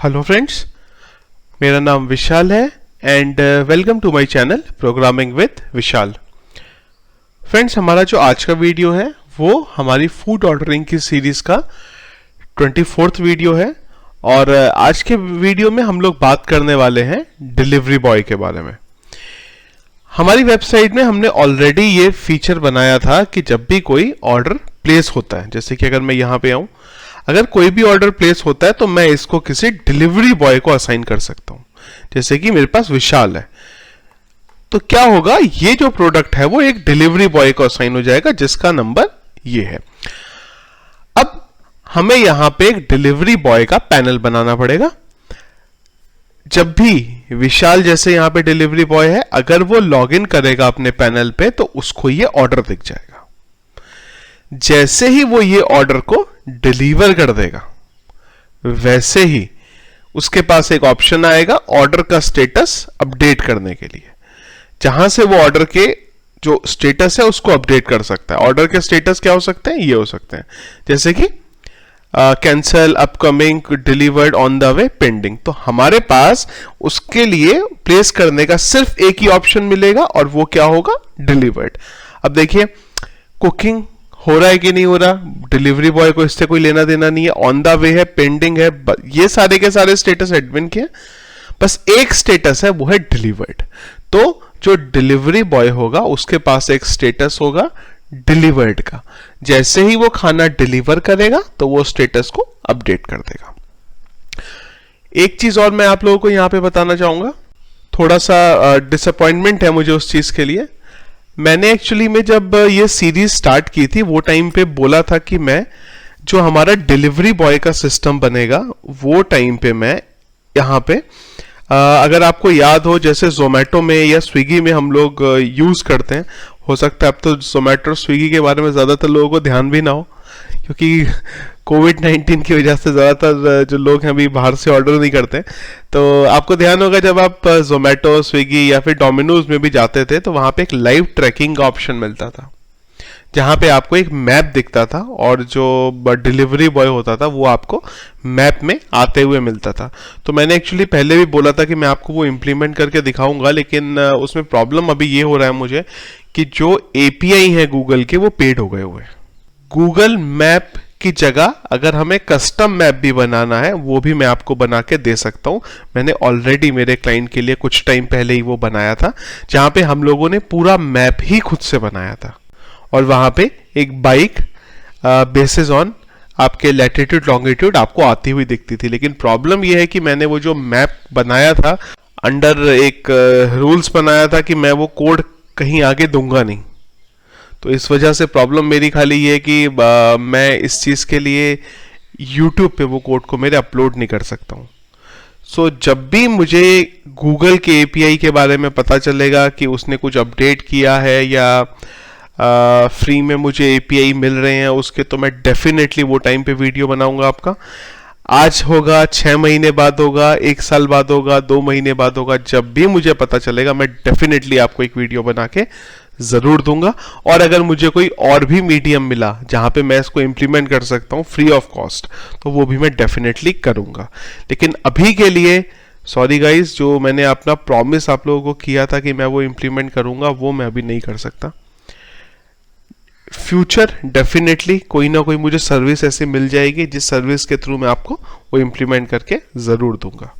Hello friends, मेरा नाम विशाल है and welcome to my channel programming with Vishal. Friends, हमारा जो आज का वीडियो है वो हमारी फूड ऑर्डरिंग की सीरीज का 24th वीडियो है और आज के वीडियो में हम लोग बात करने वाले हैं डिलीवरी बॉय के बारे में। हमारी वेबसाइट में हमने ऑलरेडी ये फीचर बनाया था कि जब भी कोई ऑर्डर प्लेस होता है, जैसे कि अगर मैं यहाँ पे आऊँ, अगर कोई भी ऑर्डर प्लेस होता है तो मैं इसको किसी डिलीवरी बॉय को असाइन कर सकता हूँ। जैसे कि मेरे पास विशाल है, तो क्या होगा, ये जो प्रोडक्ट है वो एक डिलीवरी बॉय को असाइन हो जाएगा जिसका नंबर ये है। अब हमें यहां पे एक डिलीवरी बॉय का पैनल बनाना पड़ेगा। जब भी विशाल जैसे यहां पे डिलीवरी बॉय है, अगर वो लॉगिन करेगा अपने पैनल पे तो उसको ये ऑर्डर दिख जाएगा। जैसे ही वो ये ऑर्डर को डिलीवर कर देगा, वैसे ही उसके पास एक ऑप्शन आएगा ऑर्डर का स्टेटस अपडेट करने के लिए, जहां से वो ऑर्डर के जो स्टेटस है उसको अपडेट कर सकता है। ऑर्डर के स्टेटस क्या हो सकते हैं, ये हो सकते हैं जैसे कि cancel, upcoming, delivered, on the way, pending. तो हमारे पास उसके लिए प्लेस करने का सिर्फ एक ही ऑप्शन मिलेगा और वो क्या होगा, डिलीवर्ड। अब देखिए, कुकिंग हो रहा है कि नहीं हो रहा, डिलीवरी बॉय को इससे कोई लेना देना नहीं है। ऑन द वे है, पेंडिंग है, ये सारे के सारे स्टेटस एडमिन के हैं। बस एक स्टेटस है, वो है डिलीवर्ड। तो जो डिलीवरी बॉय होगा उसके पास एक स्टेटस होगा डिलीवर्ड का। जैसे ही वो खाना डिलीवर करेगा तो वो स्टेटस को अपडेट कर देगा। एक चीज और मैं आप लोगों को यहां पे बताना चाहूंगा, थोड़ा सा डिसअपॉइंटमेंट है मुझे उस चीज के लिए। मैंने एक्चुअली में जब ये सीरीज स्टार्ट की थी वो टाइम पे बोला था कि मैं जो हमारा डिलीवरी बॉय का सिस्टम बनेगा वो टाइम पे मैं यहाँ पे अगर आपको याद हो, जैसे जोमेटो में या स्विगी में हम लोग यूज करते हैं, हो सकता है अब तो जोमेटो स्विगी के बारे में ज्यादातर लोगों को ध्यान भी ना हो, क्योंकि कोविड-19 की वजह से ज्यादातर जो लोग हैं अभी बाहर से ऑर्डर नहीं करते। तो आपको ध्यान होगा जब आप जोमेटो, स्विगी या फिर डोमिनोज में भी जाते थे तो वहां पे एक लाइव ट्रैकिंग का ऑप्शन मिलता था, जहां पे आपको एक मैप दिखता था और जो डिलीवरी बॉय होता था वो आपको मैप में आते हुए मिलता था। तो मैंने एक्चुअली पहले भी बोला था कि मैं आपको वो इम्प्लीमेंट करके दिखाऊंगा, लेकिन उसमें प्रॉब्लम अभी ये हो रहा है मुझे कि जो एपीआई है गूगल के वो पेड हो गए हुए हैं। गूगल मैप की जगह अगर हमें कस्टम मैप भी बनाना है वो भी मैं आपको बना के दे सकता हूं। मैंने ऑलरेडी मेरे क्लाइंट के लिए कुछ टाइम पहले ही वो बनाया था, जहां पे हम लोगों ने पूरा मैप ही खुद से बनाया था और वहां पे एक बाइक बेसिस ऑन आपके लैटिट्यूड लॉन्गिट्यूड आपको आती हुई दिखती थी। लेकिन प्रॉब्लम यह है कि मैंने वो जो मैप बनाया था अंडर एक रूल्स बनाया था कि मैं वो कोड कहीं आगे दूंगा नहीं। तो इस वजह से प्रॉब्लम मेरी खाली ये है कि मैं इस चीज के लिए YouTube पे वो कोड को मेरे अपलोड नहीं कर सकता हूँ। सो जब भी मुझे गूगल के एपीआई के बारे में पता चलेगा कि उसने कुछ अपडेट किया है या फ्री में मुझे एपीआई मिल रहे हैं उसके, तो मैं डेफिनेटली वो टाइम पे वीडियो बनाऊंगा आपका। आज होगा, 6 महीने बाद होगा, 1 साल बाद होगा, 2 महीने बाद होगा, जब भी मुझे पता चलेगा मैं डेफिनेटली आपको एक वीडियो बना के जरूर दूंगा। और अगर मुझे कोई और भी मीडियम मिला जहां पे मैं इसको इंप्लीमेंट कर सकता हूं फ्री ऑफ कॉस्ट, तो वो भी मैं डेफिनेटली करूंगा। लेकिन अभी के लिए सॉरी गाइस, जो मैंने अपना प्रॉमिस आप लोगों को किया था कि मैं वो इंप्लीमेंट करूंगा वो मैं अभी नहीं कर सकता। फ्यूचर डेफिनेटली कोई ना कोई मुझे सर्विस ऐसी मिल जाएगी जिस सर्विस के थ्रू मैं आपको वो इंप्लीमेंट करके जरूर दूंगा।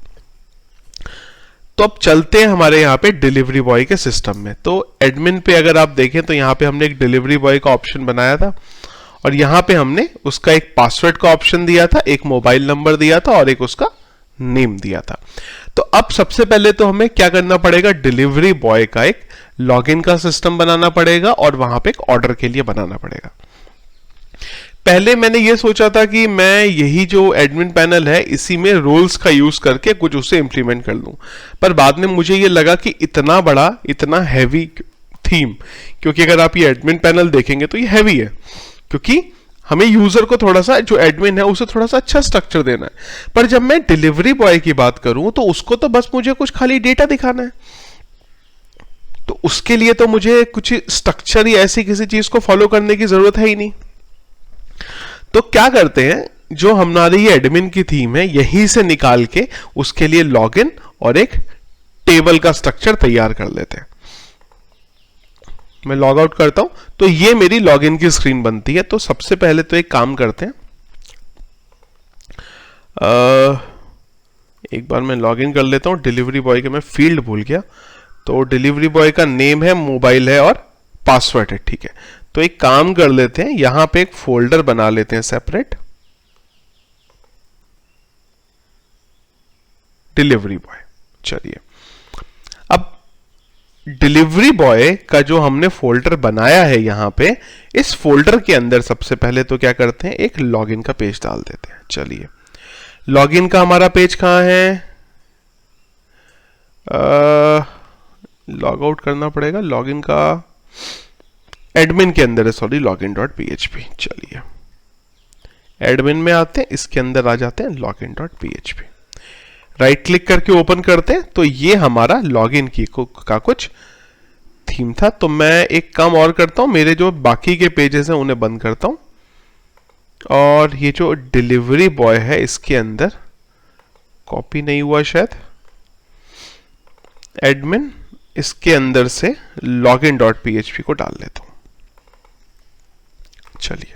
तो अब चलते हैं हमारे यहाँ पे डिलीवरी बॉय के सिस्टम में। तो एडमिन पे अगर आप देखें तो यहाँ पे हमने एक डिलीवरी बॉय का ऑप्शन बनाया था और यहाँ पे हमने उसका एक पासवर्ड का ऑप्शन दिया था, एक मोबाइल नंबर दिया था और एक उसका नेम दिया था। तो अब सबसे पहले तो हमें क्या करना पड़ेगा, डिलीवरी बॉय का एक लॉगिन का सिस्टम बनाना पड़ेगा और वहां पे एक ऑर्डर के लिए बनाना पड़ेगा। पहले मैंने ये सोचा था कि मैं यही जो एडमिन पैनल है इसी में रोल्स का यूज करके कुछ उसे इंप्लीमेंट कर लूं, पर बाद में मुझे ये लगा कि इतना बड़ा, इतना हैवी थीम, क्योंकि अगर आप ये एडमिन पैनल देखेंगे तो ये हैवी है, क्योंकि हमें यूजर को थोड़ा सा, जो एडमिन है उसे थोड़ा सा अच्छा स्ट्रक्चर देना है। पर जब मैं डिलीवरी बॉय की बात करूं तो उसको तो बस मुझे कुछ खाली डेटा दिखाना है, तो उसके लिए तो मुझे कुछ स्ट्रक्चर या ऐसी किसी चीज को फॉलो करने की जरूरत है ही नहीं। तो क्या करते हैं, जो हमारी ये एडमिन की थीम है यहीं से निकाल के उसके लिए लॉगिन और एक टेबल का स्ट्रक्चर तैयार कर लेते हैं। मैं लॉग आउट करता हूं तो ये मेरी लॉगिन की स्क्रीन बनती है। तो सबसे पहले तो एक काम करते हैं, एक बार मैं लॉगिन कर लेता हूं। डिलीवरी बॉय के मैं फील्ड भूल गया, तो डिलीवरी बॉय का नेम है, मोबाइल है और पासवर्ड है, ठीक है। तो एक काम कर लेते हैं, यहां पे एक फोल्डर बना लेते हैं सेपरेट, डिलीवरी बॉय। चलिए, अब डिलीवरी बॉय का जो हमने फोल्डर बनाया है यहां पे, इस फोल्डर के अंदर सबसे पहले तो क्या करते हैं, एक लॉगिन का पेज डाल देते हैं। चलिए, लॉगिन का हमारा पेज कहां है, लॉग आउट करना पड़ेगा, लॉगिन का एडमिन के अंदर है, सॉरी, login.php। चलिए, एडमिन में आते हैं, इसके अंदर आ जाते हैं login.php, राइट क्लिक करके ओपन करते हैं। तो ये हमारा लॉगिन की का कुछ थीम था। तो मैं एक काम और करता हूं, मेरे जो बाकी के पेजेस हैं उन्हें बंद करता हूं, और ये जो डिलीवरी बॉय है इसके अंदर कॉपी नहीं हुआ शायद, एडमिन, इसके अंदर से login.php को डाल लेता हूं। चलिए,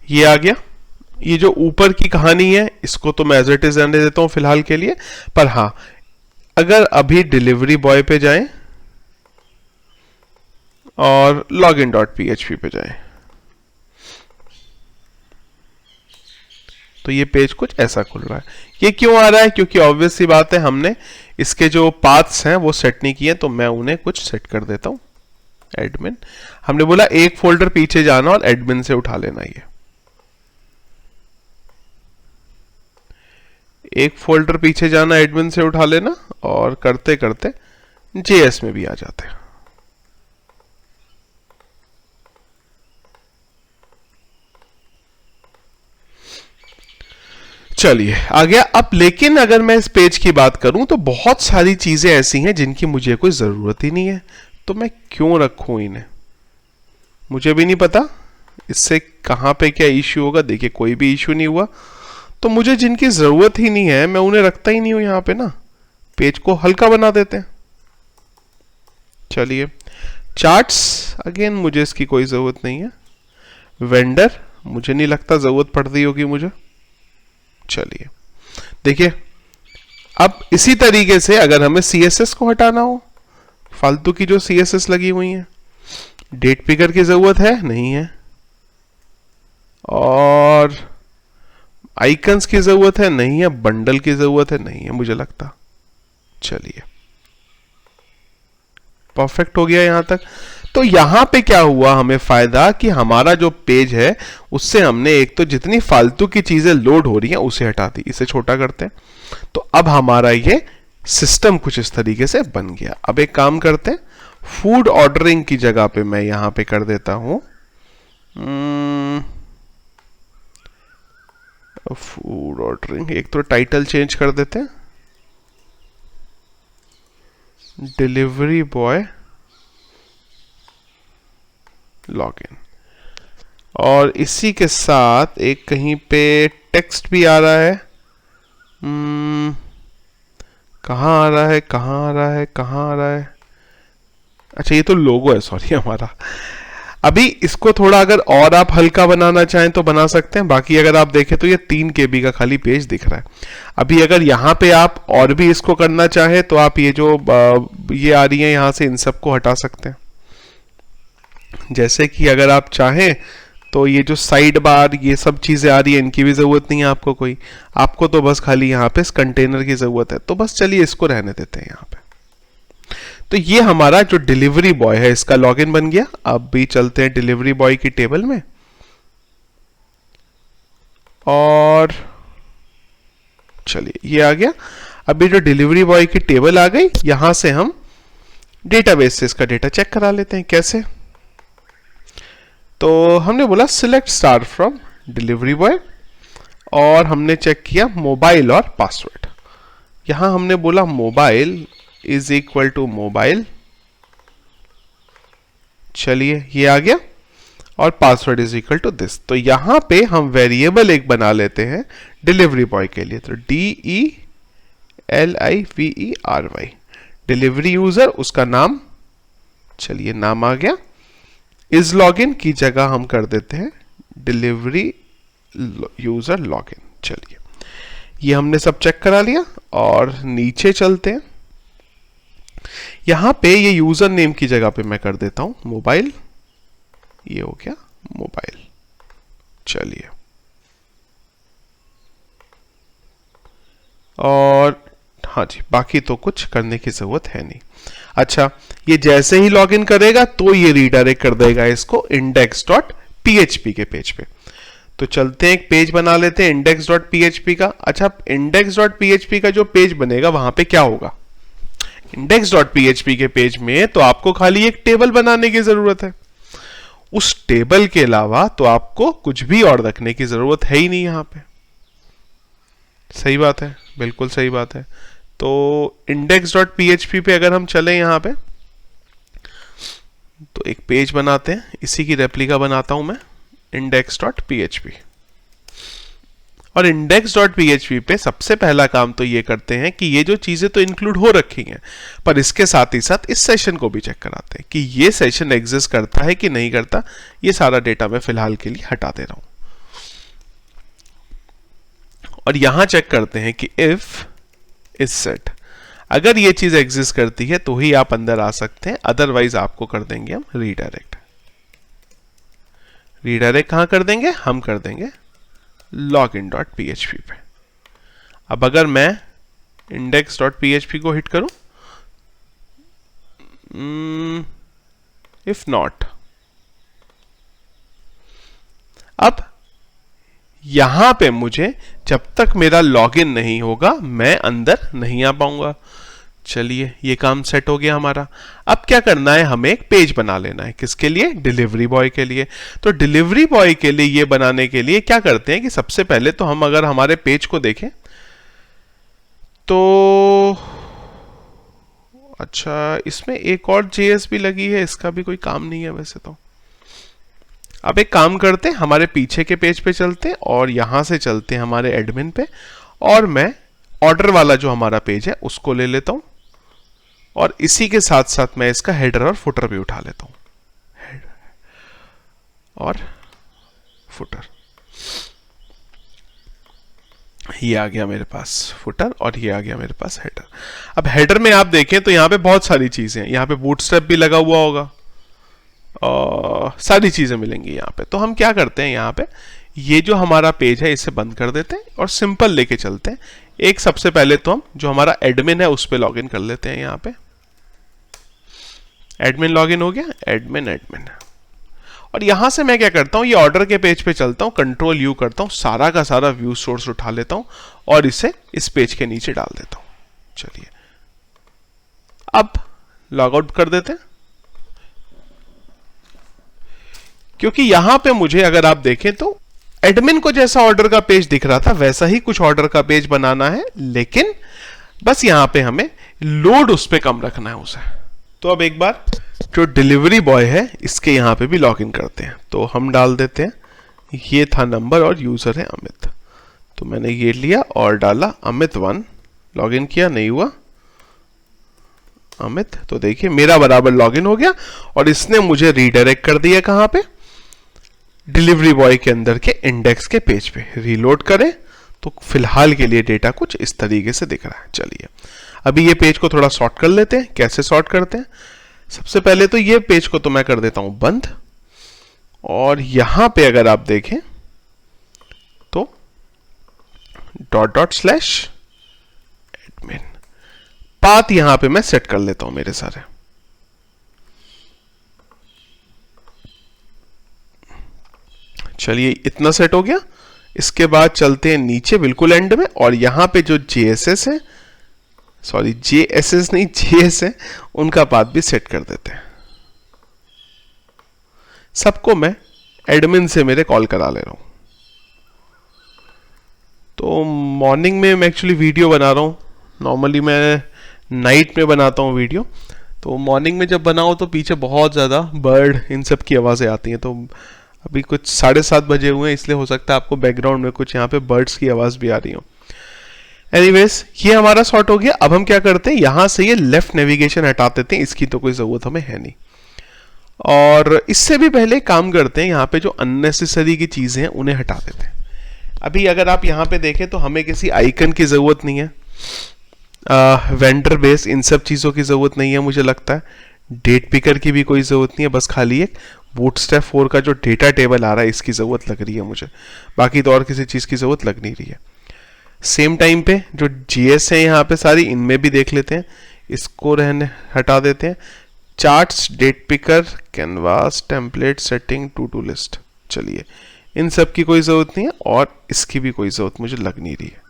ये आ गया। ये जो ऊपर की कहानी है इसको तो मैं एज इट इज रहने देता हूं फिलहाल के लिए, पर हां, अगर अभी डिलीवरी बॉय पे जाएं और login.php पे जाएं तो ये पेज कुछ ऐसा खुल रहा है। ये क्यों आ रहा है, क्योंकि ऑब्वियस सी बात है, हमने इसके जो पाथ्स हैं वो सेट नहीं किए, तो मैं उन्हें कुछ सेट कर देता हूं। एडमिन, हमने बोला एक फोल्डर पीछे जाना और एडमिन से उठा लेना, ये एक फोल्डर पीछे जाना, एडमिन से उठा लेना, और करते करते जेएस में भी आ जाते हैं। चलिए, आ गया। अब लेकिन अगर मैं इस पेज की बात करूं तो बहुत सारी चीजें ऐसी हैं जिनकी मुझे कोई जरूरत ही नहीं है, तो मैं क्यों रखूं इन्हें, मुझे भी नहीं पता इससे कहां पे क्या इश्यू होगा। देखिए, कोई भी इश्यू नहीं हुआ, तो मुझे जिनकी जरूरत ही नहीं है मैं उन्हें रखता ही नहीं हूं यहां पे ना। पेज को हल्का बना देते हैं। चलिए, चार्ट्स, अगेन मुझे इसकी कोई जरूरत नहीं है। वेंडर, मुझे नहीं लगता जरूरत पड़ती होगी मुझे। चलिए, देखिए, अब इसी तरीके से अगर हमें सीएसएस को हटाना हो, फालतू की जो सीएसएस लगी हुई है, डेट पिकर की जरूरत है नहीं है, और आइकन्स की जरूरत है नहीं है, बंडल की जरूरत है नहीं है मुझे लगता। चलिए, परफेक्ट हो गया यहां तक। तो यहां पे क्या हुआ हमें फायदा, कि हमारा जो पेज है उससे हमने एक तो जितनी फालतू की चीजें लोड हो रही हैं उसे हटा दी, इसे छोटा करते हैं। तो अब हमारा ये सिस्टम कुछ इस तरीके से बन गया। अब एक काम करते हैं, फूड ऑर्डरिंग की जगह पे मैं यहां पे कर देता हूं फूड ऑर्डरिंग, एक तो टाइटल चेंज कर देते हैं, डिलीवरी बॉय लॉगिन, और इसी के साथ एक कहीं पे टेक्स्ट भी आ रहा है। कहाँ आ रहा है, कहाँ आ रहा है, कहाँ आ रहा है, अच्छा ये तो लोगो है, सॉरी हमारा। अभी इसको थोड़ा अगर और आप हल्का बनाना चाहें तो बना सकते हैं, बाकी अगर आप देखें तो ये 3 KB का खाली पेज दिख रहा है। अभी अगर यहाँ पे आप और भी इसको करना चाहें तो आप ये जो ये आ रही है यहाँ से इन सबको हटा सकते हैं। जैसे कि अगर आप चाहें तो ये जो साइड बार ये सब चीजें आ रही है इनकी भी जरूरत नहीं है आपको कोई, आपको तो बस खाली यहाँ पे इस कंटेनर की जरूरत है, तो बस चलिए इसको रहने देते हैं यहाँ पे। तो ये हमारा जो डिलीवरी बॉय है इसका लॉगिन बन गया। अब भी चलते हैं डिलीवरी बॉय की टेबल में, और चलिए ये आ गया। अभी जो डिलीवरी बॉय की टेबल आ गई, यहां से हम डेटाबेस से इसका डेटा चेक करा लेते हैं। कैसे, तो हमने बोला select star from delivery boy, और हमने चेक किया मोबाइल और पासवर्ड। यहां हमने बोला mobile is equal to mobile, चलिए ये आ गया। और password is equal to this. तो यहां पे हम वेरिएबल एक बना लेते हैं डिलीवरी बॉय के लिए, तो DELIVERY, डिलीवरी यूजर, उसका नाम, चलिए नाम आ गया। इज लॉगिन की जगह हम कर देते हैं डिलीवरी यूजर लॉगिन। चलिए ये हमने सब चेक करा लिया और नीचे चलते हैं। यहां पे ये यूजर नेम की जगह पे मैं कर देता हूं मोबाइल, ये हो गया मोबाइल। चलिए और हाँ जी, बाकी तो कुछ करने की जरूरत है नहीं। अच्छा, ये जैसे ही लॉगिन करेगा तो ये रीडायरेक्ट कर देगा इसको index.php के पेज पे। तो चलते हैं, एक पेज बना लेते हैं index.php का। अच्छा, index.php का जो पेज बनेगा वहां पे क्या होगा, index.php के पेज में तो आपको खाली एक टेबल बनाने की जरूरत है। उस टेबल के अलावा तो आपको कुछ भी और रखने की जरूरत है ही नहीं यहां पे। सही बात है, बिल्कुल सही बात है। तो index.php पे अगर हम चलें यहां पे, तो एक पेज बनाते हैं, इसी की रेप्लिका बनाता हूं मैं index.php। और index.php पे सबसे पहला काम तो ये करते हैं कि ये जो चीजें तो इंक्लूड हो रखी हैं, पर इसके साथ ही साथ इस सेशन को भी चेक कराते हैं कि ये सेशन एग्जिस्ट करता है कि नहीं करता। ये सारा डेटा मैं फिलहाल के लिए हटा दे रहा हूं और यहां चेक करते हैं कि इफ इज सेट, अगर ये चीज एग्जिस्ट करती है तो ही आप अंदर आ सकते हैं, अदरवाइज आपको कर देंगे हम रीडायरेक्ट। रीडायरेक्ट कहां कर देंगे, हम कर देंगे login.php पे। अब अगर मैं index.php को हिट करूं, इफ नॉट, अब यहां पे मुझे जब तक मेरा लॉगिन नहीं होगा मैं अंदर नहीं आ पाऊंगा। चलिए ये काम सेट हो गया हमारा। अब क्या करना है, हमें एक पेज बना लेना है, किसके लिए, डिलीवरी बॉय के लिए। तो डिलीवरी बॉय के लिए ये बनाने के लिए क्या करते हैं कि सबसे पहले तो हम अगर हमारे पेज को देखें तो अच्छा, इसमें एक और JS भी लगी है, इसका भी कोई काम नहीं है वैसे तो। अब एक काम करते हैं, हमारे पीछे के पेज पे चलते हैं और यहां से चलते हैं हमारे एडमिन पे, और मैं ऑर्डर वाला जो हमारा पेज है उसको ले लेता हूं और इसी के साथ साथ मैं इसका हेडर और फुटर भी उठा लेता हूं, हेडर और फुटर। ये आ गया मेरे पास फुटर और ये आ गया मेरे पास हेडर। अब हेडर में आप देखें तो यहां पे बहुत सारी चीजें हैं, यहां पे बूटस्ट्रैप भी लगा हुआ होगा और सारी चीजें मिलेंगी यहां पे। तो हम क्या करते हैं, यहां पे ये जो हमारा पेज है इसे बंद कर देते हैं और सिंपल लेके चलते हैं। एक सबसे पहले तो हम जो हमारा एडमिन है उस पे लॉगिन कर लेते हैं। यहां पे एडमिन लॉगिन हो गया, एडमिन, और यहां से मैं क्या करता हूं, ये ऑर्डर के पेज पे चलता हूं, कंट्रोल यू करता हूं, सारा का सारा व्यू सोर्स उठा लेता हूं और इसे इस पेज के नीचे डाल देता हूं। चलिए अब लॉग आउट कर देते हैं, क्योंकि यहां पे मुझे अगर आप देखें तो एडमिन को जैसा ऑर्डर का पेज दिख रहा था वैसा ही कुछ ऑर्डर का पेज बनाना है, लेकिन बस यहां पे हमें लोड उस पे कम रखना है उसे। तो अब एक बार जो डिलीवरी बॉय है इसके यहां पे भी लॉगिन करते हैं। तो हम डाल देते हैं, ये था नंबर और यूजर है अमित, तो मैंने ये लिया और डाला अमित1, लॉगिन किया, नहीं हुआ अमित, तो देखिए मेरा बराबर लॉगिन हो गया और इसने मुझे रीडायरेक्ट कर दिया कहां पे, डिलीवरी बॉय के अंदर के इंडेक्स के पेज पे। रीलोड करें तो फिलहाल के लिए डेटा कुछ इस तरीके से दिख रहा है। चलिए अभी ये पेज को थोड़ा सॉर्ट कर लेते हैं। कैसे सॉर्ट करते हैं, सबसे पहले तो ये पेज को तो मैं कर देता हूं बंद, और यहां पे अगर आप देखें तो ./admin पाथ यहां पे मैं सेट कर लेता हूं मेरे सारे। चलिए इतना सेट हो गया। इसके बाद चलते हैं नीचे बिल्कुल एंड में, और यहां पे जो JSS है, सॉरी JSS नहीं JS है, उनका पाथ भी सेट कर देते हैं। सबको मैं एडमिन से मेरे कॉल करा ले रहा हूं। तो मॉर्निंग में मैं एक्चुअली वीडियो बना रहा हूं, नॉर्मली मैं नाइट में बनाता हूं वीडियो। तो मॉर्निंग में जब बनाऊं तो पीछे बहुत ज़्यादा बर्ड इन सब की आवाज़ें आती हैं, तो अभी कुछ 7:30 बजे हुए हैं, इसलिए हो सकता है आपको बैकग्राउंड में कुछ यहाँ पे बर्ड्स की आवाज़ भी आ रही हो। एनीवेज, ये हमारा सॉर्ट हो गया। अब हम क्या करते हैं, यहाँ से ये लेफ्ट नेविगेशन हटा देते हैं, इसकी तो कोई ज़रूरत हमें है नहीं। और इससे भी पहले काम करते हैं, यहाँ पे जो अननेसेसरी की चीज़ें हैं उन्हें हटा देते हैं। अभी अगर आप यहाँ पे देखें तो हमें किसी आइकन की ज़रूरत नहीं है, वेंडर बेस इन सब चीज़ों की ज़रूरत नहीं है मुझे लगता है। डेट पिकर की भी कोई ज़रूरत नहीं है, बस खाली एक बूटस्ट्रैप 4 का जो डेटा टेबल आ रहा है इसकी ज़रूरत लग रही है मुझे, बाकी तो और किसी चीज़ की ज़रूरत लग नहीं रही है। सेम टाइम पे जो जीएस है यहाँ पे सारी, इनमें भी देख लेते हैं, इसको रहने हटा देते हैं। Charts, date picker, canvas, template, setting, to do list, चलिए इन सब की कोई ज़रूरत नहीं है और इसकी भी कोई ज़रूरत मुझे लग नहीं रही है।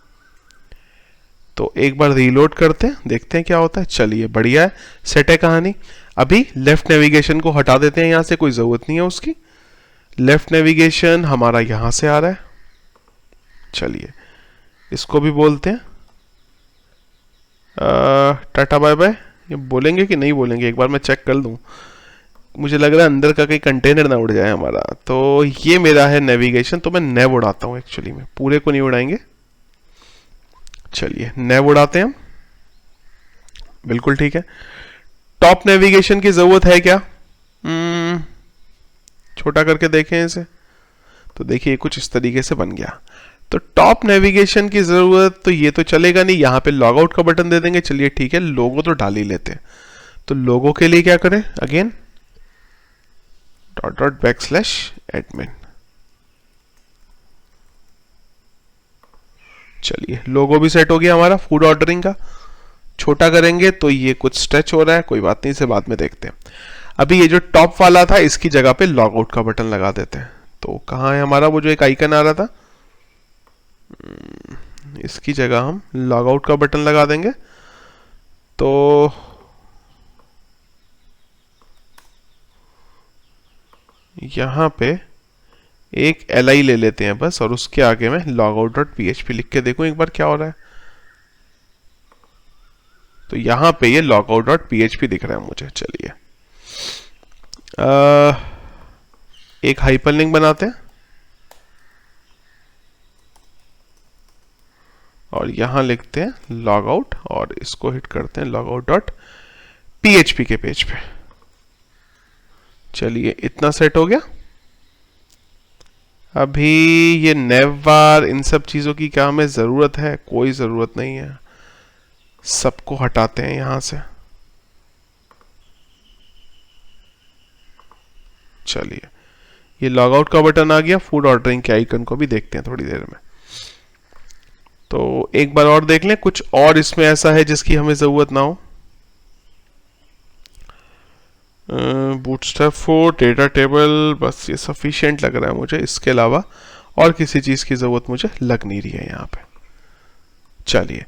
तो एक बार रीलोड करते हैं, देखते हैं क्या होता है। चलिए बढ़िया है, सेट है कहानी। अभी लेफ्ट नेविगेशन को हटा देते हैं, यहाँ से कोई ज़रूरत नहीं है उसकी। लेफ्ट नेविगेशन हमारा यहाँ से आ रहा है, चलिए इसको भी बोलते हैं टाटा बाय बाय। ये बोलेंगे कि नहीं बोलेंगे, एक बार मैं चेक कर लूँ, मुझे लग रहा है अंदर का कहीं कंटेनर ना उड़ जाए हमारा। तो ये मेरा है नेविगेशन, तो मैं नेव उड़ाता हूँ, एक्चुअली में पूरे को नहीं उड़ाएंगे। चलिए नेव उड़ाते हैं हम, बिल्कुल ठीक है। टॉप नेविगेशन की ज़रूरत है क्या? छोटा करके देखें इसे, तो देखिए कुछ इस तरीके से बन गया। तो टॉप नेविगेशन की ज़रूरत तो ये तो चलेगा नहीं, यहाँ पे लॉग आउट का बटन दे देंगे। चलिए ठीक है, लोगो तो डाल ही लेते हैं। तो लोगो के लिए क्या करें, अगेन //admin। चलिए लोगो भी सेट हो गया हमारा फूड ऑर्डरिंग का। छोटा करेंगे तो ये कुछ स्ट्रेच हो रहा है, कोई बात नहीं, इसे बाद में देखते हैं। अभी ये जो टॉप वाला था इसकी जगह पे लॉग आउट का बटन लगा देते हैं। तो कहाँ है हमारा वो जो एक आइकन आ रहा था, इसकी जगह हम लॉग आउट का बटन लगा देंगे। तो यहाँ पे एक li ले लेते हैं बस, और उसके आगे में logout.php लिख के देखूं एक बार क्या हो रहा है। तो यहाँ पे ये logout.php दिख रहा है मुझे। चलिए एक हाइपरलिंक बनाते हैं और यहाँ लिखते हैं लॉगआउट और इसको हिट करते हैं logout.php के पेज पे। चलिए इतना सेट हो गया। अभी ये नेवबार इन सब चीज़ों की क्या हमें ज़रूरत है? कोई ज़रूरत नहीं है, सबको हटाते हैं यहाँ से। चलिए ये लॉग आउट का बटन आ गया, फूड ऑर्डरिंग के आइकन को भी देखते हैं थोड़ी देर में। तो एक बार और देख लें कुछ और इसमें ऐसा है जिसकी हमें ज़रूरत ना हो। बूटस्ट्रैप 4 डेटा टेबल, बस ये सफिशिएंट लग रहा है मुझे, इसके अलावा और किसी चीज़ की ज़रूरत मुझे लग नहीं रही है यहाँ पे। चलिए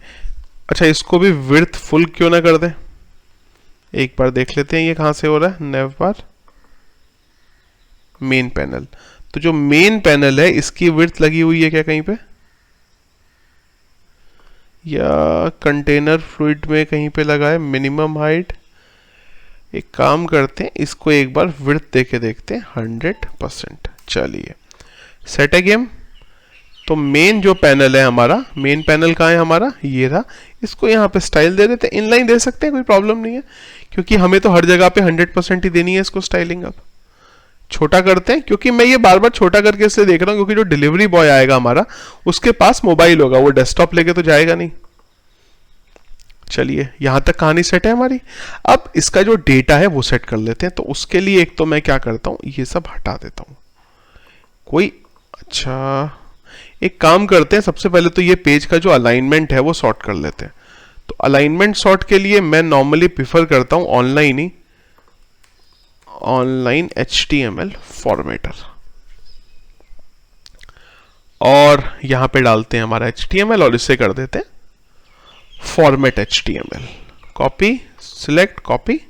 अच्छा, इसको भी विड्थ फुल क्यों ना कर दें, एक बार देख लेते हैं ये कहाँ से हो रहा है। नेव बार, मेन पैनल। तो जो मेन पैनल है इसकी विड्थ लगी हुई है क्या कहीं पे, या कंटेनर फ्लूइड में कहीं पे लगा है मिनिमम हाइट। एक काम करते हैं, इसको एक बार विड्थ देके देखते हैं 100%। चलिए सेट है गेम। तो मेन जो पैनल है हमारा, मेन पैनल कहाँ है हमारा, ये रहा। इसको यहाँ पे स्टाइल दे देते हैं, इनलाइन दे सकते हैं, कोई प्रॉब्लम नहीं है, क्योंकि हमें तो हर जगह पे 100% ही देनी है इसको स्टाइलिंग। अब छोटा करते हैं, क्योंकि मैं ये बार बार छोटा करके इसलिए देख रहा हूँ क्योंकि जो डिलीवरी बॉय आएगा हमारा उसके पास मोबाइल होगा, वो डेस्कटॉप लेके तो जाएगा नहीं। चलिए यहाँ तक कहानी सेट है हमारी। अब इसका जो डेटा है वो सेट कर लेते हैं। तो उसके लिए एक तो मैं क्या करता हूँ, ये सब हटा देता हूँ कोई। अच्छा एक काम करते हैं, सबसे पहले तो ये पेज का जो अलाइनमेंट है वो सॉर्ट कर लेते हैं। तो अलाइनमेंट सॉर्ट के लिए मैं नॉर्मली प्रिफर करता हूँ ऑनलाइन HTML फॉर्मेटर, और यहां पे डालते हैं हमारा HTML और इसे कर देते हैं format HTML। Copy, select, copy,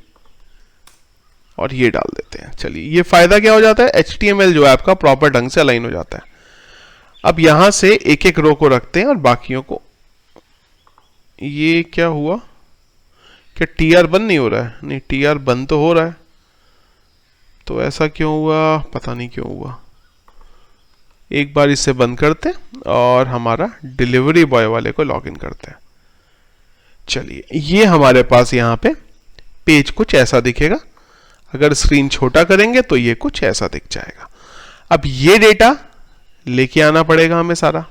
और ये डाल देते हैं। चलिए ये फायदा क्या हो जाता है, HTML जो है आपका प्रॉपर ढंग से अलाइन हो जाता है। अब यहां से एक एक रो को रखते हैं और बाकियों को। ये क्या हुआ, क्या TR बंद नहीं हो रहा है? नहीं, TR बंद तो हो रहा है, तो ऐसा क्यों हुआ, पता नहीं क्यों हुआ। एक बार इसे बंद करते हैं और हमारा डिलीवरी बॉय वाले को लॉगिन करते हैं। चलिए, ये हमारे पास यहाँ पे पेज कुछ ऐसा दिखेगा। अगर स्क्रीन छोटा करेंगे तो ये कुछ ऐसा दिख जाएगा। अब ये डेटा लेके आना पड़ेगा हमें सारा।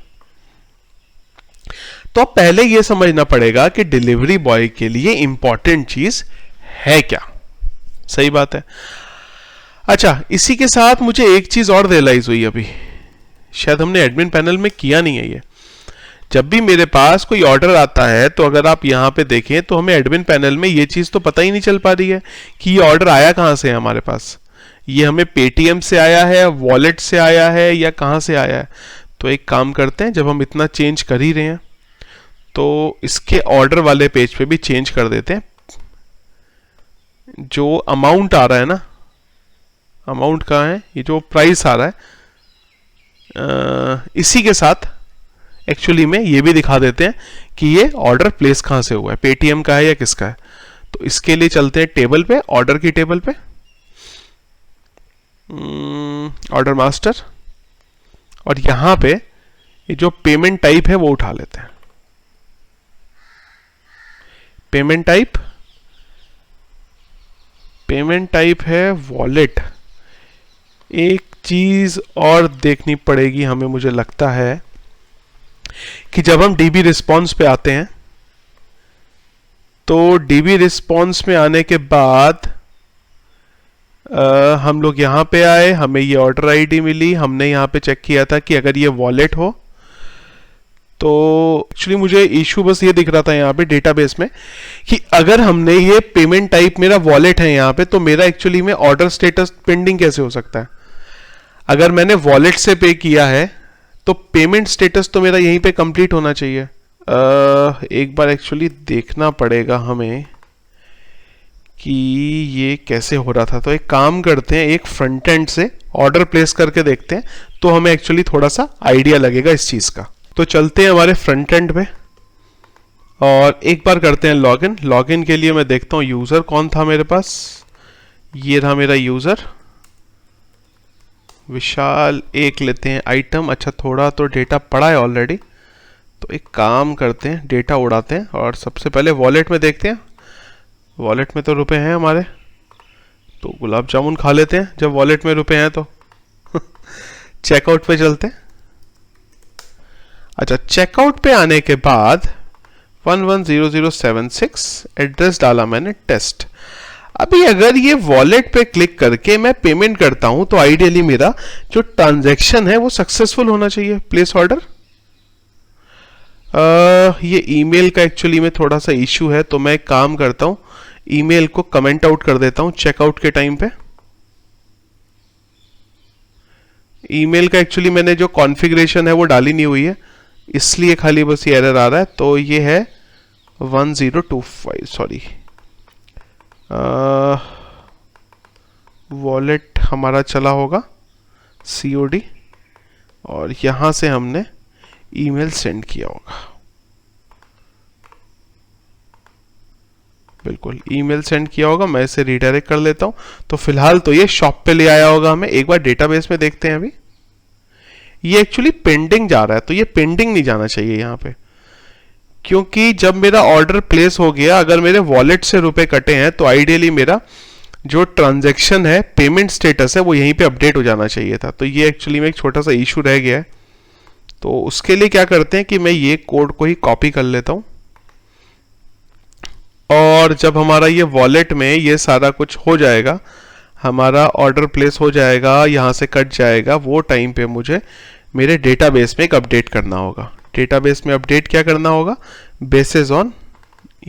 तो अब पहले ये समझना पड़ेगा कि डिलीवरी बॉय के लिए इंपॉर्टेंट चीज है क्या। सही बात है। अच्छा, इसी के साथ मुझे एक चीज और रियलाइज हुई अभी, शायद हमने एडमिन पैनल में किया नहीं है ये। जब भी मेरे पास कोई ऑर्डर आता है तो अगर आप यहां पे देखें तो हमें एडमिन पैनल में ये चीज तो पता ही नहीं चल पा रही है कि ये ऑर्डर आया कहां से है हमारे पास। ये हमें पेटीएम से आया है, वॉलेट से आया है, या कहां से आया है। तो एक काम करते हैं, जब हम इतना चेंज कर ही रहे हैं तो इसके ऑर्डर वाले पेज पे भी चेंज कर देते हैं। जो अमाउंट आ रहा है ना, अमाउंट कहाँ है, ये जो प्राइस आ रहा है, इसी के साथ एक्चुअली में ये भी दिखा देते हैं कि ये ऑर्डर प्लेस कहाँ से हुआ है, पेटीएम का है या किसका है। तो इसके लिए चलते हैं टेबल पे, ऑर्डर की टेबल पे, ऑर्डर मास्टर, और यहां पे ये जो पेमेंट टाइप है वो उठा लेते हैं। पेमेंट टाइप है वॉलेट। एक चीज और देखनी पड़ेगी हमें, मुझे लगता है कि जब हम डीबी रिस्पॉन्स पे आते हैं तो डीबी रिस्पॉन्स में आने के बाद हम लोग यहाँ पे आए, हमें ये ऑर्डर आईडी मिली, हमने यहाँ पे चेक किया था कि अगर ये वॉलेट हो तो एक्चुअली मुझे इशू बस ये दिख रहा था यहाँ पे डेटाबेस में कि अगर हमने ये पेमेंट टाइप मेरा वॉलेट है यहाँ पे, तो मेरा एक्चुअली में ऑर्डर स्टेटस पेंडिंग कैसे हो सकता है। अगर मैंने वॉलेट से पे किया है तो पेमेंट स्टेटस तो मेरा यहीं पे कंप्लीट होना चाहिए। एक बार एक्चुअली देखना पड़ेगा हमें कि ये कैसे हो रहा था। तो एक काम करते हैं, एक फ्रंट एंड से ऑर्डर प्लेस करके देखते हैं तो हमें एक्चुअली थोड़ा सा आइडिया लगेगा इस चीज का। तो चलते हैं हमारे फ्रंट एंड पे और एक बार करते हैं लॉगिन। लॉगिन के लिए मैं देखता हूँ यूजर कौन था मेरे पास। ये रहा मेरा यूजर विशाल। एक लेते हैं आइटम। अच्छा, थोड़ा तो डेटा पड़ा है ऑलरेडी, तो एक काम करते हैं डेटा उड़ाते हैं और सबसे पहले वॉलेट में देखते हैं। वॉलेट में तो रुपए हैं हमारे, तो गुलाब जामुन खा लेते हैं जब वॉलेट में रुपए हैं तो। चेकआउट पे चलते हैं। अच्छा, चेकआउट पे आने के बाद 110076 एड्रेस डाला मैंने टेस्ट। अभी अगर ये वॉलेट पे क्लिक करके मैं पेमेंट करता हूं तो आइडियली मेरा जो ट्रांजैक्शन है वो सक्सेसफुल होना चाहिए। Place order. ये ईमेल का एक्चुअली में थोड़ा सा इश्यू है, तो मैं एक काम करता हूं, ईमेल को कमेंट आउट कर देता हूं चेकआउट के टाइम पे। ईमेल का एक्चुअली मैंने जो कॉन्फ़िगरेशन है वो डाली नहीं हुई है, इसलिए खाली बस ये एरर आ रहा है। तो ये है 1025, सॉरी, वॉलेट हमारा चला होगा COD और यहां से हमने ईमेल सेंड किया होगा। बिल्कुल ईमेल सेंड किया होगा। मैं इसे रीडायरेक्ट कर लेता हूं। तो फिलहाल तो ये शॉप पे ले आया होगा हमें। एक बार डेटाबेस में देखते हैं। अभी ये एक्चुअली पेंडिंग जा रहा है, तो ये पेंडिंग नहीं जाना चाहिए यहाँ पे, क्योंकि जब मेरा ऑर्डर प्लेस हो गया, अगर मेरे वॉलेट से रुपए कटे हैं तो आइडियली मेरा जो ट्रांजैक्शन है, पेमेंट स्टेटस है, वो यहीं पे अपडेट हो जाना चाहिए था। तो ये एक्चुअली में एक छोटा सा इशू रह गया है। तो उसके लिए क्या करते हैं कि मैं ये कोड को ही कॉपी कर लेता हूं और जब हमारा ये वॉलेट में ये सारा कुछ हो जाएगा, हमारा ऑर्डर प्लेस हो जाएगा, यहाँ से कट जाएगा, वो टाइम पे मुझे मेरे डेटाबेस में एक अपडेट करना होगा। डेटाबेस में अपडेट क्या करना होगा, बेसिस ऑन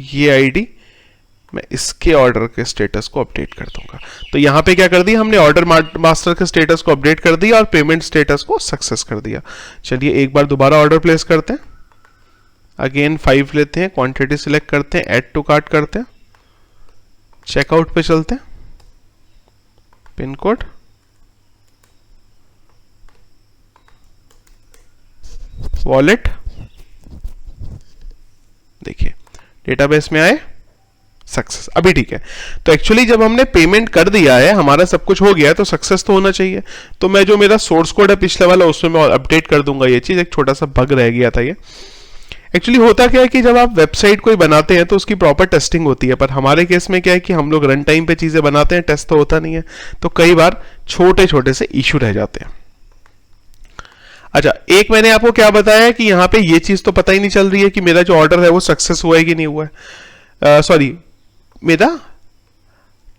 ये आईडी मैं इसके ऑर्डर के स्टेटस को अपडेट कर दूंगा। तो यहाँ पे क्या कर दिया हमने, ऑर्डर मास्टर के स्टेटस को अपडेट कर दिया और पेमेंट स्टेटस को सक्सेस कर दिया। चलिए एक बार दोबारा ऑर्डर प्लेस करते हैं। अगेन 5 लेते हैं, क्वांटिटी सिलेक्ट करते हैं, ऐड टू कार्ट करते हैं, चेकआउट पे चलते हैं, पिन कोड, वॉलेट, देखिए डेटाबेस में आए, सक्सेस, अभी ठीक है। तो एक्चुअली जब हमने पेमेंट कर दिया है, हमारा सब कुछ हो गया है, तो सक्सेस तो होना चाहिए। तो मैं जो मेरा सोर्स कोड है पिछले वाला, उसमें मैं अपडेट कर दूंगा ये चीज। एक छोटा सा बग रह गया था ये। एक्चुअली होता क्या है कि जब आप वेबसाइट कोई बनाते हैं तो उसकी प्रॉपर टेस्टिंग होती है, पर हमारे केस में क्या है कि हम लोग रन टाइम पे चीजें बनाते हैं, टेस्ट तो होता नहीं है, तो कई बार छोटे छोटे से इश्यू रह जाते हैं। अच्छा, एक मैंने आपको क्या बताया कि यहाँ पे ये चीज तो पता ही नहीं चल रही है कि मेरा जो ऑर्डर है वो सक्सेस हुआ है कि नहीं हुआ है। सॉरी, मेरा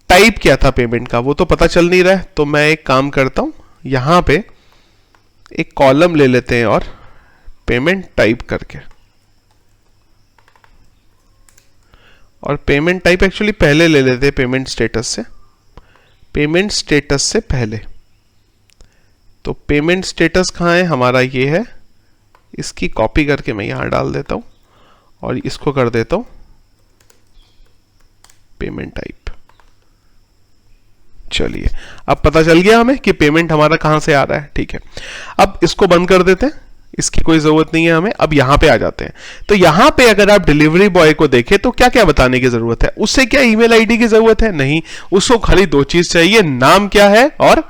टाइप क्या था पेमेंट का वो तो पता चल नहीं रहा है। तो मैं एक काम करता हूं, यहां पे एक कॉलम ले लेते हैं और पेमेंट टाइप करके, और पेमेंट टाइप एक्चुअली पहले ले लेते हैं पेमेंट स्टेटस से, पेमेंट स्टेटस से पहले। तो पेमेंट स्टेटस कहाँ है हमारा, ये है। इसकी कॉपी करके मैं यहां डाल देता हूं और इसको कर देता हूं पेमेंट टाइप। चलिए, अब पता चल गया हमें कि पेमेंट हमारा कहां से आ रहा है। ठीक है, अब इसको बंद कर देते हैं, इसकी कोई जरूरत नहीं है हमें। अब यहां पे आ जाते हैं। तो यहां पे अगर आप डिलीवरी बॉय को देखें तो क्या क्या बताने की जरूरत है, उससे क्या ईमेल आईडी की जरूरत है, नहीं। उसको खाली दो चीज चाहिए, नाम क्या है और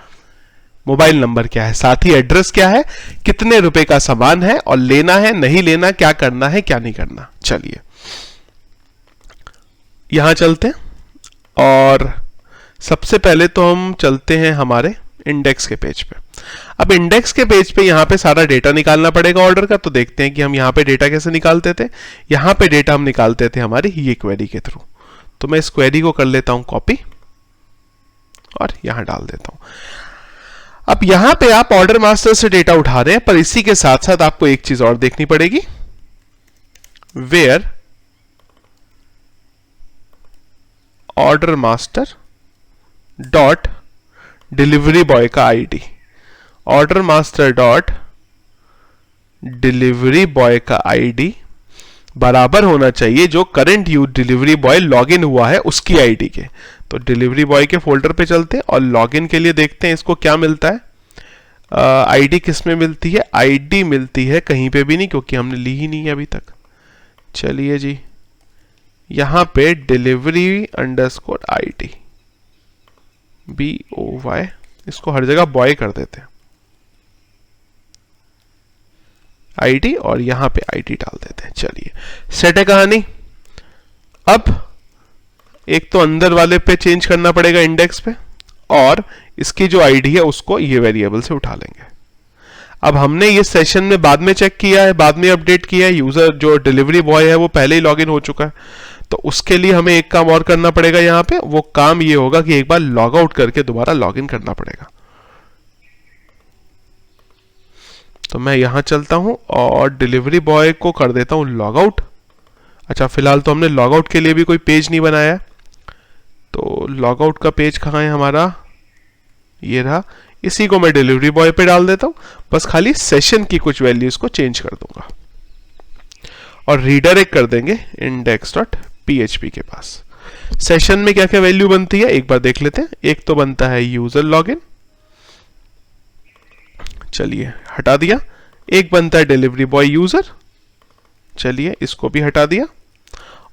मोबाइल नंबर क्या है, साथ ही एड्रेस क्या है, कितने रुपए का सामान है और लेना है नहीं लेना, क्या करना है क्या नहीं करना। चलिए यहां चलते हैं और सबसे पहले तो हम चलते हैं हमारे इंडेक्स के पेज पे। अब इंडेक्स के पेज पे यहां पे सारा डेटा निकालना पड़ेगा ऑर्डर का। तो देखते हैं कि हम यहां पे डेटा कैसे निकालते थे। यहां पे डेटा हम निकालते थे हमारी ये क्वेरी के थ्रू। तो मैं इस क्वेरी को कर लेता हूं कॉपी और यहां डाल देता हूं। अब यहां पे आप ऑर्डर मास्टर से डेटा उठा रहे हैं, पर इसी के साथ साथ आपको एक चीज और देखनी पड़ेगी, where order master dot delivery boy का ID, order master dot delivery boy का आईडी बराबर होना चाहिए जो current use delivery boy login हुआ है उसकी आईडी के। तो डिलीवरी बॉय के फोल्डर पे चलते हैं और लॉगिन के लिए देखते हैं इसको क्या मिलता है। आईडी किस में मिलती है, आईडी मिलती है कहीं पे भी नहीं, क्योंकि हमने ली ही नहीं है अभी तक। चलिए जी, यहां पे डिलीवरी अंडरस्कोर आईडी, BOY, इसको हर जगह बॉय कर देते हैं आईडी, और यहां पे आईडी डाल देते हैं। चलिए, सेट है कहानी। अब एक तो अंदर वाले पे चेंज करना पड़ेगा इंडेक्स पे, और इसकी जो आईडी है उसको ये वेरिएबल से उठा लेंगे। अब हमने ये सेशन में बाद में चेक किया है, बाद में अपडेट किया है, यूजर जो डिलीवरी बॉय है वो पहले ही लॉगिन हो चुका है। तो उसके लिए हमें एक काम और करना पड़ेगा यहां पे। वो काम ये होगा कि एक बार लॉग आउट करके दोबारा लॉगिन करना पड़ेगा। तो मैं यहां चलता हूं और डिलीवरी बॉय को कर देता हूं लॉग आउट। अच्छा, फिलहाल तो हमने लॉग आउट के लिए भी कोई पेज नहीं बनाया। तो लॉग आउट का पेज कहां है हमारा, ये रहा। इसी को मैं डिलीवरी बॉय पे डाल देता हूं, बस खाली सेशन की कुछ वैल्यूज को चेंज कर दूंगा और रीडायरेक्ट कर देंगे index.php के पास। सेशन में क्या क्या वैल्यू बनती है एक बार देख लेते हैं। एक तो बनता है यूजर लॉगिन, चलिए हटा दिया। एक बनता है डिलीवरी बॉय यूजर, चलिए इसको भी हटा दिया।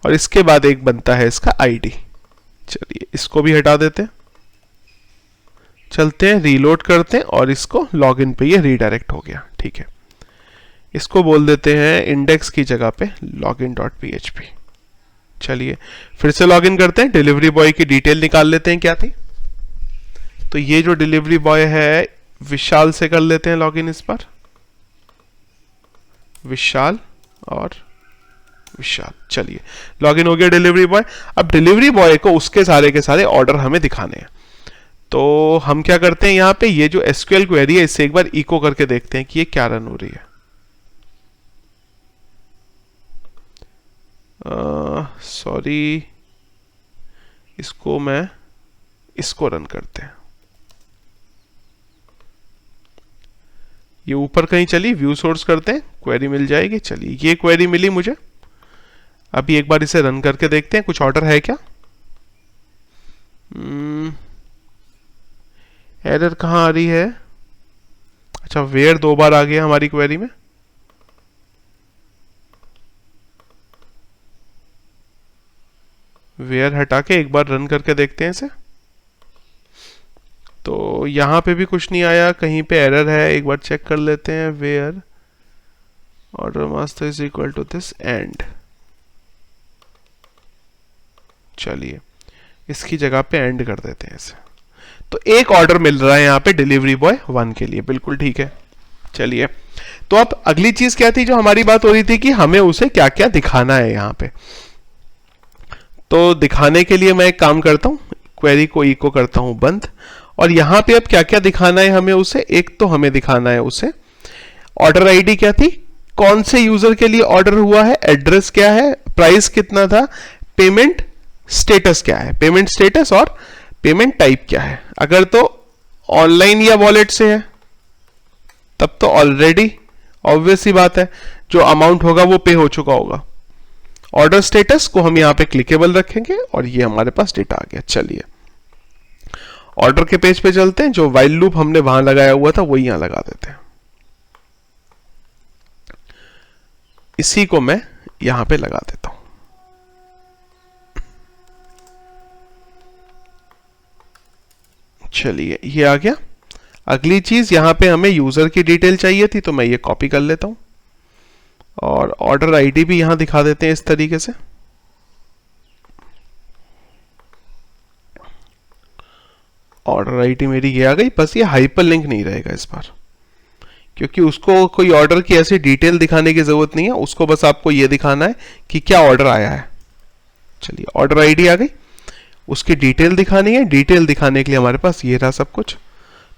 और इसके बाद एक बनता है इसका आईडी, चलिए इसको भी हटा देते हैं। चलते हैं, रीलोड करते हैं और इसको लॉगिन पे ये रीडायरेक्ट हो गया। ठीक है, इसको बोल देते हैं इंडेक्स की जगह पे login.php। चलिए फिर से लॉगिन करते हैं, डिलीवरी बॉय की डिटेल निकाल लेते हैं क्या थी। तो ये जो डिलीवरी बॉय है विशाल से कर लेते हैं लॉगिन इस पर, विशाल और विशाल। चलिए लॉगिन हो गया डिलीवरी बॉय। अब डिलीवरी बॉय को उसके सारे के सारे ऑर्डर हमें दिखाने हैं। तो हम क्या करते हैं, यहां पे ये जो एसक्यूएल क्वेरी है इससे एक बार इको करके देखते हैं कि ये क्या रन हो रही है। सॉरी, इसको रन करते हैं। ये ऊपर कहीं चली, व्यू सोर्स करते हैं, क्वेरी मिल जाएगी। चलिए ये क्वेरी मिली मुझे। अभी एक बार इसे रन करके देखते हैं कुछ ऑर्डर है क्या। एरर कहाँ आ रही है, अच्छा वेयर 2 बार आ गया हमारी क्वेरी में। वेयर हटा के एक बार रन करके देखते हैं इसे। तो यहाँ पे भी कुछ नहीं आया, कहीं पे एरर है, एक बार चेक कर लेते हैं। Where order master is equal to this and, चलिए इसकी जगह पे एंड कर देते हैं इसे। तो एक ऑर्डर मिल रहा है यहाँ पे डिलीवरी बॉय 1 के लिए, बिल्कुल ठीक है। चलिए, तो अब अगली चीज क्या थी जो हमारी बात हो रही थी कि हमें उसे क्या क्या दिखाना है यहाँ पे। तो दिखाने के लिए मैं एक काम करता हूँ, क्वेरी को इको करता हूँ बंद, और यहाँ पे अब क्या क्या दिखाना है हमें उसे। एक तो हमें दिखाना है उसे ऑर्डर आईडी क्या थी, कौन से यूजर के लिए ऑर्डर हुआ है, एड्रेस क्या है, प्राइस कितना था, पेमेंट स्टेटस क्या है, पेमेंट स्टेटस और पेमेंट टाइप क्या है। अगर तो ऑनलाइन या वॉलेट से है तब तो ऑलरेडी ऑब्वियस ही बात है, जो अमाउंट होगा वो पे हो चुका होगा। ऑर्डर स्टेटस को हम यहां पे क्लिकेबल रखेंगे और ये हमारे पास डेटा आ गया। चलिए ऑर्डर के पेज पे चलते हैं, जो व्हाइल लूप हमने वहां लगाया हुआ था वही यहां लगा देते हैं। इसी को मैं यहां पे लगा देता हूं। चलिए ये आ गया। अगली चीज यहां पे हमें यूजर की डिटेल चाहिए थी, तो मैं ये कॉपी कर लेता हूं और ऑर्डर आईडी भी यहां दिखा देते हैं इस तरीके से। ऑर्डर आईडी मेरी ये आ गई, बस ये हाइपरलिंक नहीं रहेगा इस बार, क्योंकि उसको कोई ऑर्डर की ऐसी डिटेल दिखाने की जरूरत नहीं है, उसको बस आपको ये दिखाना है कि क्या ऑर्डर आया है। चलिए ऑर्डर आईडी आ गई, उसकी डिटेल दिखानी है। डिटेल दिखाने के लिए हमारे पास ये रहा सब कुछ,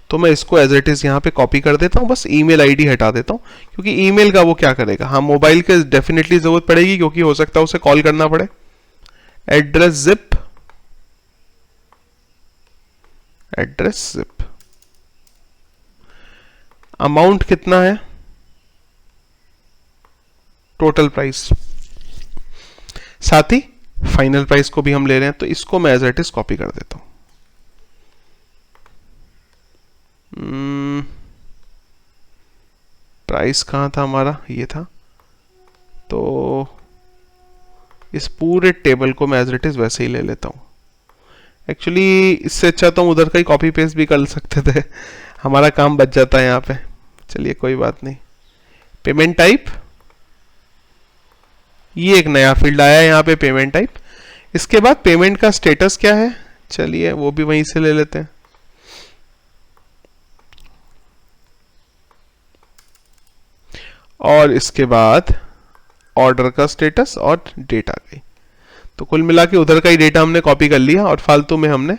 तो मैं इसको एज इट इज यहाँ पे कॉपी कर देता हूँ, बस ईमेल आईडी हटा देता हूँ, क्योंकि ईमेल का वो क्या करेगा, हाँ मोबाइल के डेफिनेटली जरूरत पड़ेगी क्योंकि हो सकता है उसे कॉल करना पड़े। Address zip, address zip, amount कितना है, टोटल प्राइस, साथ ही फाइनल प्राइस को भी हम ले रहे हैं, तो इसको मैं एज इट इज कॉपी कर देता हूं। प्राइस कहां था हमारा, ये था, तो इस पूरे टेबल को मैं एज इट इज वैसे ही ले लेता हूं। एक्चुअली इससे अच्छा तो हम उधर का ही कॉपी पेस्ट भी कर सकते थे, हमारा काम बच जाता है यहाँ पे। चलिए कोई बात नहीं। पेमेंट टाइप, ये एक नया फील्ड आया है यहाँ पे, पेमेंट टाइप। इसके बाद पेमेंट का स्टेटस क्या है, चलिए वो भी वहीं से ले लेते हैं। और इसके बाद ऑर्डर का स्टेटस और डेट आ गई। तो कुल मिला के उधर का ही डेटा हमने कॉपी कर लिया और फालतू में हमने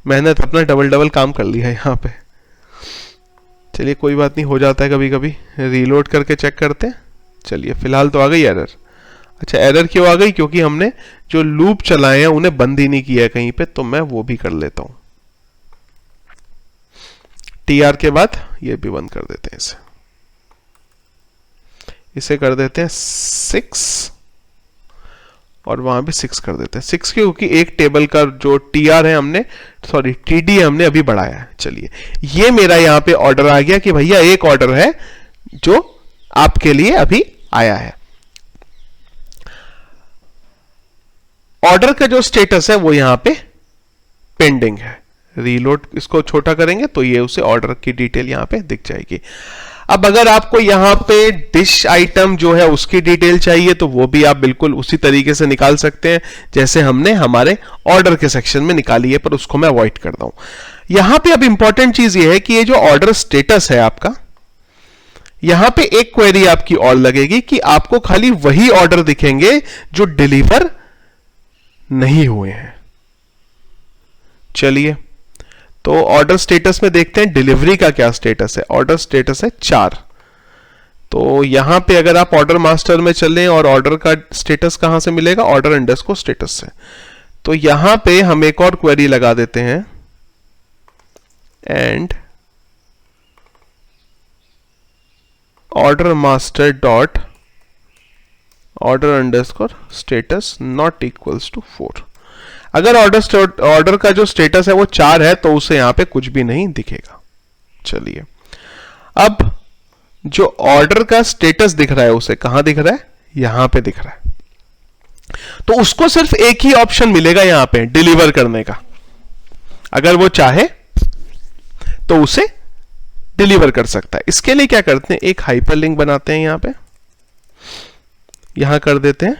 मेहनत अपना डबल काम कर लिया यहाँ पे। चलिए कोई बात नहीं, हो जाता है कभी कभी। रीलोड करके चेक करते हैं। चलिए फिलहाल तो आ गई एरर। अच्छा एरर क्यों आ गई, क्योंकि हमने जो लूप चलाए हैं उन्हें बंद ही नहीं किया है कहीं पे, तो मैं वो भी कर लेता हूं। टीआर के बाद ये भी बंद कर देते हैं इसे कर देते हैं 6 और वहां भी 6 कर देते हैं। 6 क्योंकि एक टेबल का जो टीआर है हमने, सॉरी टीडी हमने अभी बढ़ाया है। चलिए ये मेरा यहां पे ऑर्डर आ गया कि भैया एक ऑर्डर है जो आपके लिए अभी आया है। ऑर्डर का जो स्टेटस है वो यहां पे पेंडिंग है। रीलोड इसको छोटा करेंगे तो ये उसे ऑर्डर की डिटेल यहां पे दिख जाएगी। अब अगर आपको यहां पे डिश आइटम जो है उसकी डिटेल चाहिए तो वो भी आप बिल्कुल उसी तरीके से निकाल सकते हैं जैसे हमने हमारे ऑर्डर के सेक्शन में निकाली है, पर उसको मैं अवॉइड करता हूं। यहां पे अब इंपॉर्टेंट चीज ये है कि ये जो ऑर्डर स्टेटस है आपका, यहां पे एक क्वेरी आपकी और लगेगी कि आपको खाली वही ऑर्डर दिखेंगे जो डिलीवर नहीं हुए हैं। चलिए तो ऑर्डर स्टेटस में देखते हैं डिलीवरी का क्या स्टेटस है। ऑर्डर स्टेटस है 4। तो यहां पे अगर आप ऑर्डर मास्टर में चलें और ऑर्डर का स्टेटस कहां से मिलेगा, ऑर्डर अंडरस्कोर स्टेटस से। तो यहां पे हम एक और क्वेरी लगा देते हैं, and order master dot order underscore status not equals to 4। अगर ऑर्डर का जो स्टेटस है वो 4 है तो उसे यहां पे कुछ भी नहीं दिखेगा। चलिए अब जो ऑर्डर का स्टेटस दिख रहा है उसे कहां दिख रहा है, यहां पे दिख रहा है। तो उसको सिर्फ एक ही ऑप्शन मिलेगा यहां पे डिलीवर करने का। अगर वो चाहे तो उसे डिलीवर कर सकता है। इसके लिए क्या करते हैं, एक हाइपरलिंक बनाते हैं, यहां पे यहां कर देते हैं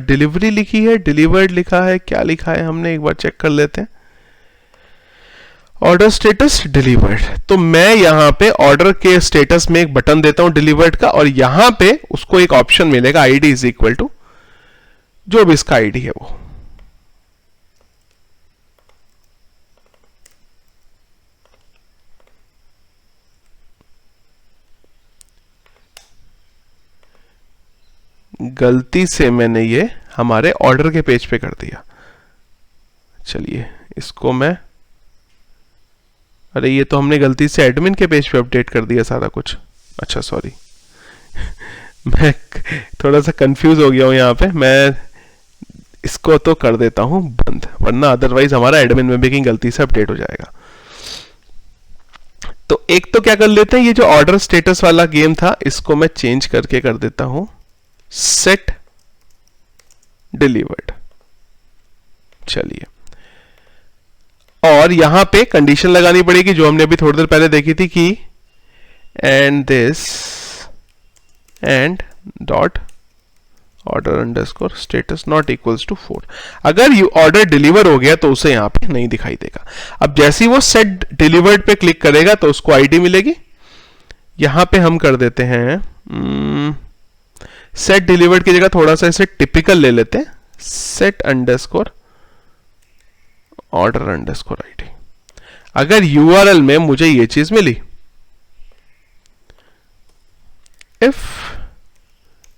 डिलीवरी लिखी है, डिलीवर्ड लिखा है, क्या लिखा है हमने एक बार चेक कर लेते हैं। Order status delivered. तो मैं यहां पे ऑर्डर के स्टेटस में एक बटन देता हूं डिलीवर्ड का, और यहां पे उसको एक ऑप्शन मिलेगा आईडी इज इक्वल टू जो भी इसका आईडी है वो। गलती से मैंने ये हमारे ऑर्डर के पेज पे कर दिया। चलिए इसको मैं, अरे ये तो हमने गलती से एडमिन के पेज पे अपडेट कर दिया सारा कुछ। अच्छा सॉरी मैं थोड़ा सा कंफ्यूज हो गया हूं यहां पे। मैं इसको तो कर देता हूं बंद, वरना अदरवाइज हमारा एडमिन में भी गलती से अपडेट हो जाएगा। तो एक तो क्या कर लेते हैं, ये जो ऑर्डर स्टेटस वाला गेम था इसको मैं चेंज करके कर देता हूं सेट डिलीवर्ड। चलिए, और यहां पे कंडीशन लगानी पड़ेगी जो हमने अभी थोड़ी देर पहले देखी थी कि and this and dot order underscore status not equals to 4। अगर यू ऑर्डर डिलीवर हो गया तो उसे यहां पे नहीं दिखाई देगा। अब जैसे ही वो सेट डिलीवर्ड पे क्लिक करेगा तो उसको आईडी मिलेगी। यहां पे हम कर देते हैं सेट डिलीवर्ड की जगह थोड़ा सा इसे टिपिकल ले लेते हैं, set underscore order underscore ID. अगर यूआरएल में मुझे ये चीज मिली, if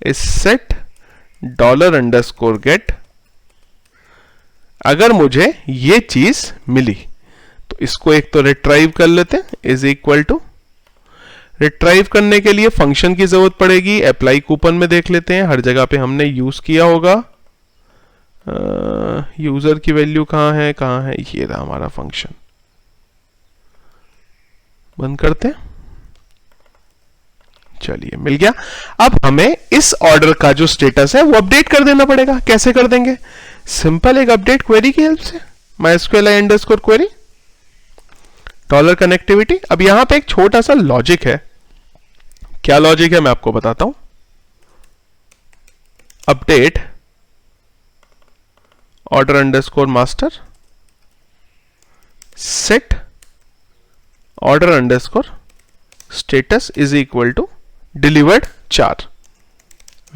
is set dollar underscore get, अगर मुझे ये चीज मिली तो इसको एक तो रिट्राइव कर लेते हैं, इज इक्वल टू, रिट्राइव करने के लिए फंक्शन की जरूरत पड़ेगी। अप्लाई कूपन में देख लेते हैं, हर जगह पे हमने यूज किया होगा। यूजर की वैल्यू कहां है, ये रहा हमारा फंक्शन। बंद करते हैं। चलिए मिल गया। अब हमें इस ऑर्डर का जो स्टेटस है वो अपडेट कर देना पड़ेगा। कैसे कर देंगे, सिंपल एक अपडेट क्वेरी की हेल्प से, MySQLi underscore query dollar connectivity. अब यहां पे एक छोटा सा लॉजिक है। क्या लॉजिक है मैं आपको बताता हूं। Update order underscore master set order underscore status is equal to delivered 4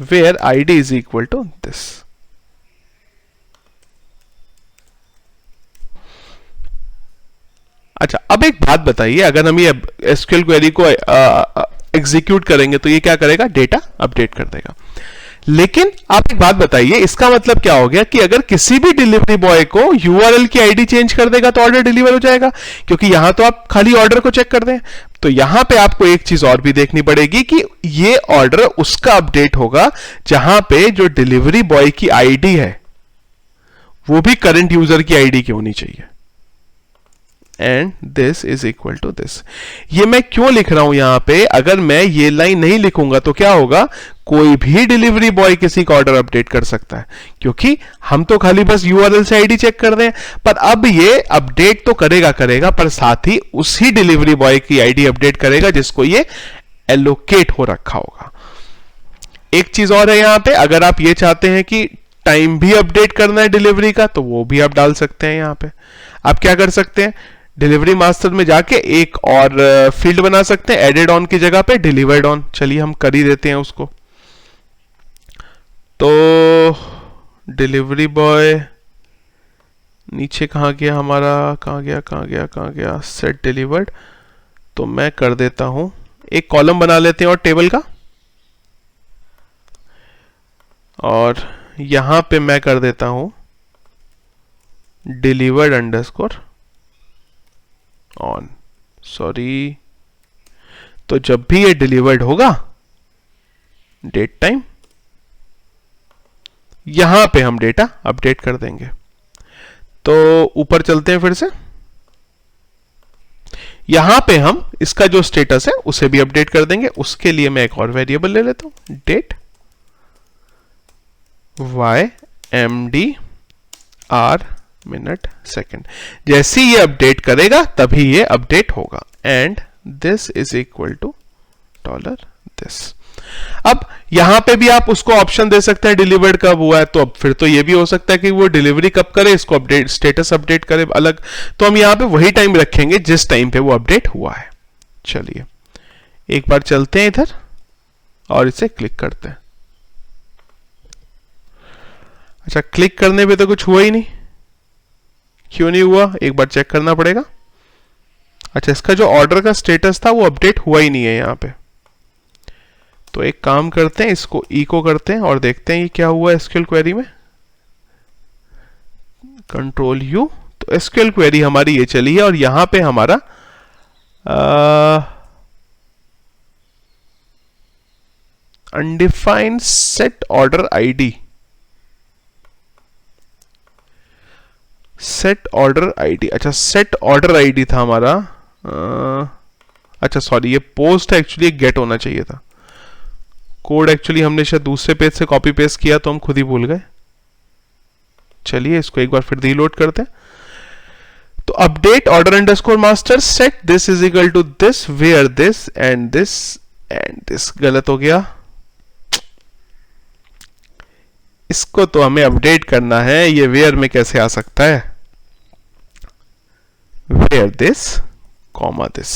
where ID is equal to this. अच्छा, अब एक बात बताइए, अगर हम ये एसक्यूएल क्वेरी को एग्जीक्यूट करेंगे तो ये क्या करेगा, डेटा अपडेट कर देगा। लेकिन आप एक बात बताइए, इसका मतलब क्या हो गया कि अगर किसी भी डिलीवरी बॉय को यूआरएल की आईडी चेंज कर देगा तो ऑर्डर डिलीवर हो जाएगा, क्योंकि यहां तो आप खाली ऑर्डर को चेक कर दें। तो यहां पे आपको एक चीज और भी देखनी पड़ेगी कि ये ऑर्डर उसका अपडेट होगा जहां पे जो डिलीवरी बॉय की आईडी है वो भी करंट यूजर की आईडी की होनी चाहिए। And this is equal to this. ये मैं क्यों लिख रहा हूं यहां पे, अगर मैं ये लाइन नहीं लिखूंगा तो क्या होगा, कोई भी डिलीवरी बॉय किसी का ऑर्डर अपडेट कर सकता है, क्योंकि हम तो खाली बस यूआरएल से आईडी चेक कर रहे हैं। पर अब ये अपडेट तो करेगा पर साथ ही उसी डिलीवरी बॉय की आईडी अपडेट करेगा जिसको ये एलोकेट हो रखा होगा। एक चीज और है यहां पे, अगर आप ये चाहते हैं कि टाइम भी अपडेट करना है डिलीवरी का तो वो भी आप डाल सकते हैं। यहां पे आप क्या कर सकते हैं, डिलीवरी मास्टर में जाके एक और फील्ड बना सकते हैं, एडेड ऑन की जगह पे डिलीवर्ड ऑन। चलिए हम कर ही देते हैं उसको। तो डिलीवरी बॉय नीचे कहां गया हमारा, कहां गया सेट डिलीवर्ड। तो मैं कर देता हूं, एक कॉलम बना लेते हैं और टेबल का, और यहां पे मैं कर देता हूं डिलीवर्ड अंडरस्कोर ऑन। सॉरी, तो जब भी ये डिलीवर्ड होगा डेट टाइम, यहां पे हम डेटा अपडेट कर देंगे। तो ऊपर चलते हैं फिर से, यहां पे हम इसका जो स्टेटस है उसे भी अपडेट कर देंगे। उसके लिए मैं एक और वेरिएबल ले लेता हूं, डेट YMDR मिनट सेकंड। जैसे ही ये अपडेट करेगा तभी ये अपडेट होगा। And this is equal to $this। अब यहां पे भी आप उसको ऑप्शन दे सकते हैं डिलीवर्ड कब हुआ है, तो अब फिर तो ये भी हो सकता है कि वो डिलीवरी कब करे, इसको अपडेट स्टेटस अपडेट करे अलग। तो हम यहां पे वही टाइम रखेंगे जिस टाइम पे वो अपडेट हुआ है। चलिए एक बार चलते हैं इधर और इसे क्लिक करते हैं। अच्छा, क्लिक करने पे तो कुछ हुआ ही नहीं, क्यों नहीं हुआ एक बार चेक करना पड़ेगा। अच्छा, इसका जो ऑर्डर का स्टेटस था वो अपडेट हुआ ही नहीं है यहां पे। तो एक काम करते हैं, इसको इको करते हैं और देखते हैं ये क्या हुआ एसक्यूएल क्वेरी में। कंट्रोल यू, तो एसक्यूएल क्वेरी हमारी ये चली है और यहां पे हमारा undefined set order ID, set order ID. अच्छा, सेट ऑर्डर आईडी था हमारा। अच्छा सॉरी, ये पोस्ट एक्चुअली गेट होना चाहिए था। कोड एक्चुअली हमने शायद दूसरे पेज से कॉपी पेस्ट किया तो हम खुद ही भूल गए। चलिए इसको एक बार फिर रीलोड करते हैं। तो update order underscore master set this is equal to this where this and this गलत हो गया। इसको तो हमें अपडेट करना है, ये वेयर में कैसे आ सकता है। Where this comma this.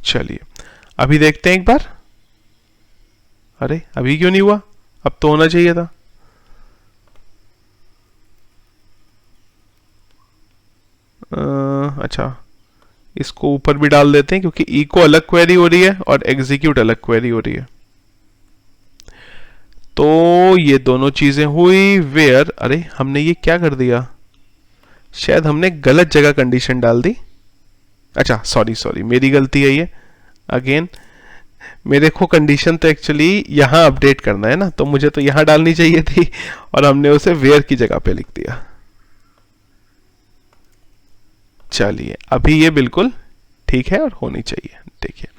चलिए अभी देखते हैं एक बार। अरे अभी क्यों नहीं हुआ, अब तो होना चाहिए था। अच्छा, इसको ऊपर भी डाल देते हैं क्योंकि इको अलग क्वेरी हो रही है और एग्जीक्यूट अलग क्वेरी हो रही है। तो ये दोनों चीजें हुई। वेयर, अरे हमने ये क्या कर दिया, शायद हमने गलत जगह कंडीशन डाल दी। अच्छा सॉरी मेरी गलती है ये। अगेन मेरे को कंडीशन तो एक्चुअली यहां अपडेट करना है ना, तो मुझे तो यहां डालनी चाहिए थी और हमने उसे वेयर की जगह पे लिख दिया। चलिए अभी ये बिल्कुल ठीक है और होनी चाहिए। देखिए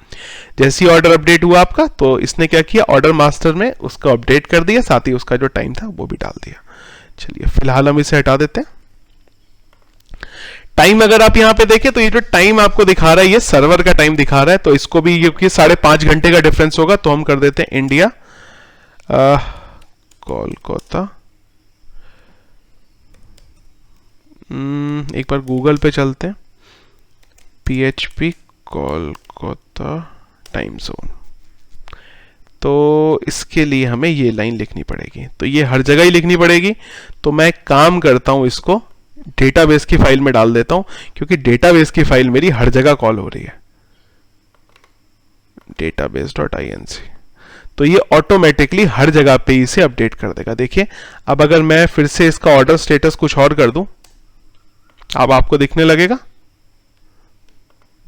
जैसे ही ऑर्डर अपडेट हुआ आपका, तो इसने क्या किया, ऑर्डर मास्टर में उसको अपडेट कर दिया, साथ ही उसका जो टाइम था वो भी डाल दिया। चलिए फिलहाल हम इसे हटा देते हैं। टाइम अगर आप यहां पे देखें तो ये जो टाइम आपको दिखा रहा है ये सर्वर का टाइम दिखा रहा है, तो इसको भी क्योंकि 5.5 घंटे का डिफरेंस होगा तो हम कर देते हैं इंडिया कोलकाता। एक बार गूगल पे चलते हैं, PHP कोलकाता टाइम जोन। तो इसके लिए हमें ये लाइन लिखनी पड़ेगी, तो ये हर जगह ही लिखनी पड़ेगी। तो मैं काम करता हूं, इसको डेटाबेस की फाइल में डाल देता हूं क्योंकि डेटाबेस की फाइल मेरी हर जगह कॉल हो रही है, database.inc। तो ये ऑटोमेटिकली हर जगह पे इसे अपडेट कर देगा। देखिए अब अगर मैं फिर से इसका ऑर्डर स्टेटस कुछ और कर दूं, अब आपको दिखने लगेगा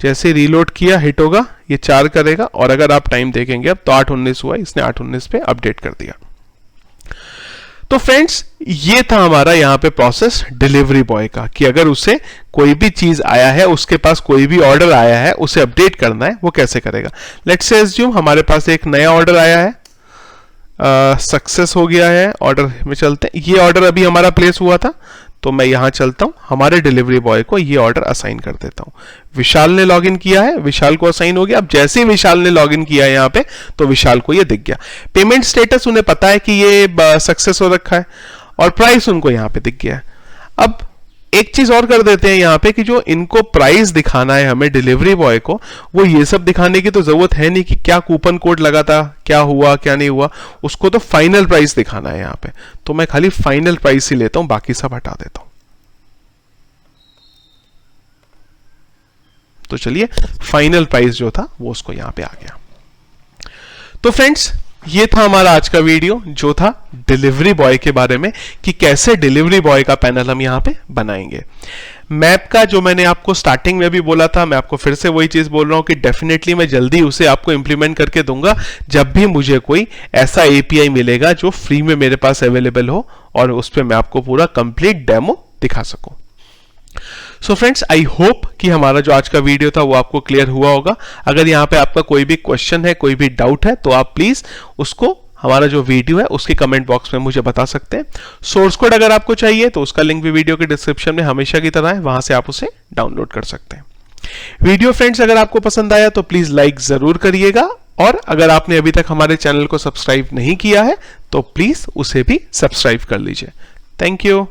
जैसे रीलोड किया हिट होगा, ये 4 करेगा। और अगर आप टाइम देखेंगे अब तो 8:19 हुआ, इसने 8:19 पे अपडेट कर दिया। तो फ्रेंड्स ये था हमारा यहां पे प्रोसेस डिलीवरी बॉय का, कि अगर उसे कोई भी चीज आया है, उसके पास कोई भी ऑर्डर आया है, उसे अपडेट करना है, वो कैसे करेगा। लेट्स से एज्यूम हमारे पास एक नया ऑर्डर आया है, सक्सेस हो गया है। ऑर्डर में चलते हैं, ये ऑर्डर अभी हमारा प्लेस हुआ था, तो मैं यहां चलता हूं, हमारे डिलीवरी बॉय को ये ऑर्डर असाइन कर देता हूं। विशाल ने लॉगिन किया है, विशाल को असाइन हो गया। अब जैसे ही विशाल ने लॉगिन किया है यहां पे, तो विशाल को ये दिख गया। पेमेंट स्टेटस उन्हें पता है कि ये सक्सेस हो रखा है और प्राइस उनको यहां पे दिख गया है। अब एक चीज और कर देते हैं यहां पे कि जो इनको प्राइस दिखाना है हमें डिलीवरी बॉय को, वो ये सब दिखाने की तो जरूरत है नहीं कि क्या कूपन कोड लगा था, क्या हुआ क्या नहीं हुआ। उसको तो फाइनल प्राइस दिखाना है यहां पे, तो मैं खाली फाइनल प्राइस ही लेता हूं, बाकी सब हटा देता हूं। तो चलिए फाइनल प्राइस जो था वो उसको यहां पे आ गया। तो फ्रेंड्स ये था हमारा आज का वीडियो, जो था डिलीवरी बॉय के बारे में, कि कैसे डिलीवरी बॉय का पैनल हम यहां पे बनाएंगे। मैप का जो मैंने आपको स्टार्टिंग में भी बोला था, मैं आपको फिर से वही चीज बोल रहा हूं कि डेफिनेटली मैं जल्दी उसे आपको इंप्लीमेंट करके दूंगा, जब भी मुझे कोई ऐसा एपीआई मिलेगा जो फ्री में मेरे पास अवेलेबल हो और उस पर मैं आपको पूरा कंप्लीट डेमो दिखा सकूं। सो फ्रेंड्स आई होप कि हमारा जो आज का वीडियो था वो आपको क्लियर हुआ होगा। अगर यहाँ पे आपका कोई भी क्वेश्चन है, कोई भी डाउट है, तो आप प्लीज उसको हमारा जो वीडियो है उसके कमेंट बॉक्स में मुझे बता सकते हैं। सोर्स कोड अगर आपको चाहिए तो उसका लिंक भी वीडियो के डिस्क्रिप्शन में हमेशा की तरह है, वहां से आप उसे डाउनलोड कर सकते हैं। वीडियो फ्रेंड्स अगर आपको पसंद आया तो प्लीज लाइक जरूर करिएगा, और अगर आपने अभी तक हमारे चैनल को सब्सक्राइब नहीं किया है तो प्लीज उसे भी सब्सक्राइब कर लीजिए। Thank you.